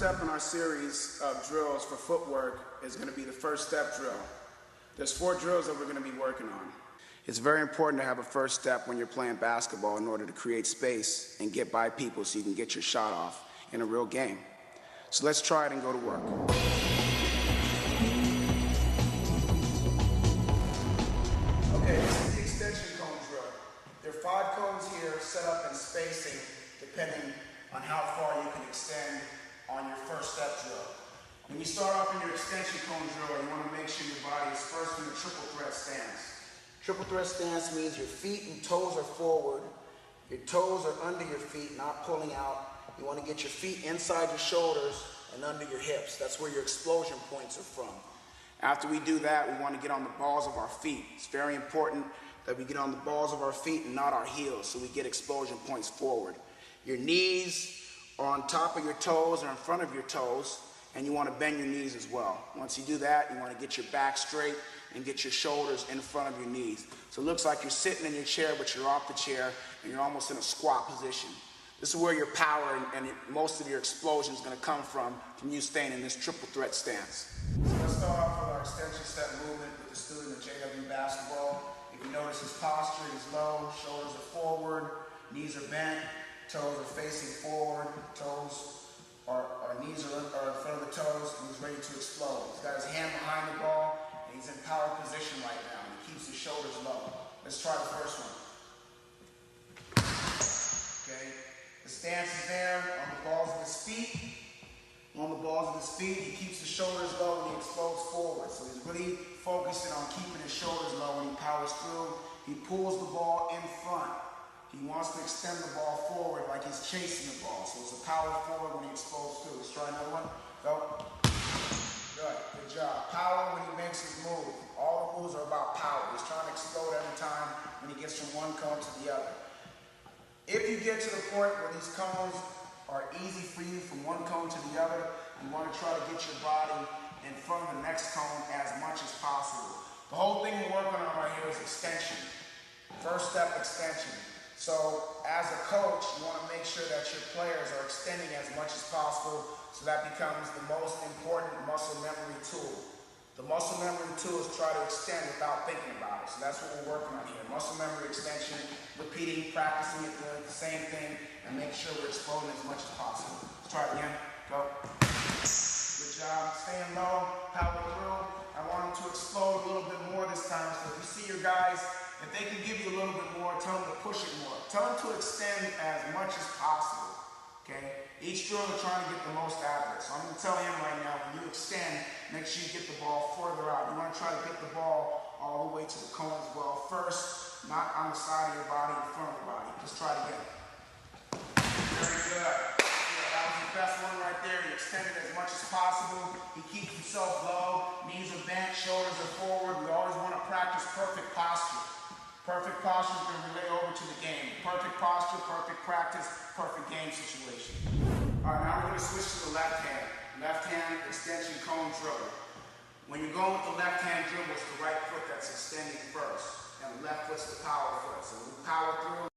step in our series of drills for footwork is going to be the first step drill. There's 4 drills that we're going to be working on. It's very important to have a first step when you're playing basketball in order to create space and get by people so you can get your shot off in a real game. So let's try it and go to work. Okay, this is the extension cone drill. There are 5 cones here set up in spacing depending on how far you can extend on your first step drill. When you start off in your extension cone drill, you want to make sure your body is first in a triple threat stance. Triple threat stance means your feet and toes are forward, your toes are under your feet, not pulling out. You want to get your feet inside your shoulders and under your hips. That's where your explosion points are from. After we do that, we want to get on the balls of our feet. It's very important that we get on the balls of our feet and not our heels so we get explosion points forward. Your knees are on top of your toes or in front of your toes, and you want to bend your knees as well. Once you do that, you want to get your back straight and get your shoulders in front of your knees. So it looks like you're sitting in your chair, but you're off the chair, and you're almost in a squat position. This is where your power and most of your explosion is going to come from you staying in this triple threat stance. So let's start off with our extension step movement with the student at JWBasketball. If you notice his posture is low, shoulders are forward, knees are bent, toes are facing forward, knees are in front of the toes, and he's ready to explode. He's got his hand behind the ball, and he's in power position right now, and he keeps his shoulders low. Let's try the first one. Okay, the stance is there on the balls of his feet. On the balls of his feet, he keeps his shoulders low and he explodes forward. So he's really focusing on keeping his shoulders low when he powers through. He pulls the ball in front. He wants to extend the ball forward like he's chasing the ball. So it's a power forward when he explodes through. Let's try another one. Go. Good job. Power when he makes his move. All the moves are about power. He's trying to explode every time when he gets from one cone to the other. If you get to the point where these cones are easy for you from one cone to the other, you want to try to get your body in front of the next cone as much as possible. The whole thing we're working on right here is extension. First step extension. So as a coach, you want to make sure that your players are extending as much as possible, so that becomes the most important muscle memory tool. The muscle memory tool is try to extend without thinking about it. So that's what we're working on here. Muscle memory extension, repeating, practicing it, doing the same thing, and make sure we're exploding as much as possible. Let's try it again. Go. Good job. Staying low, power through. I want them to explode a little bit more this time. So if you see your guys, if they can give you a little bit more, tell them to push it more. Tell them to extend as much as possible, okay? Each drill they're trying to get the most out of it. So I'm going to tell him right now, when you extend, make sure you get the ball further out. You want to try to get the ball all the way to the cone as well. First, not on the side of your body, in front of the body. Just try it again. Very good. That was the best one right there. He extended as much as possible. He keeps himself low. Knees are bent, shoulders are forward. We always want to practice perfect posture. Perfect posture is going to relay over to the game. Perfect posture, perfect practice, perfect game situation. All right, now we're going to switch to the left hand. Left hand extension cone drill. When you're going with the left hand dribble, it's the right foot that's extending first. And the left foot's the power foot. So we power through.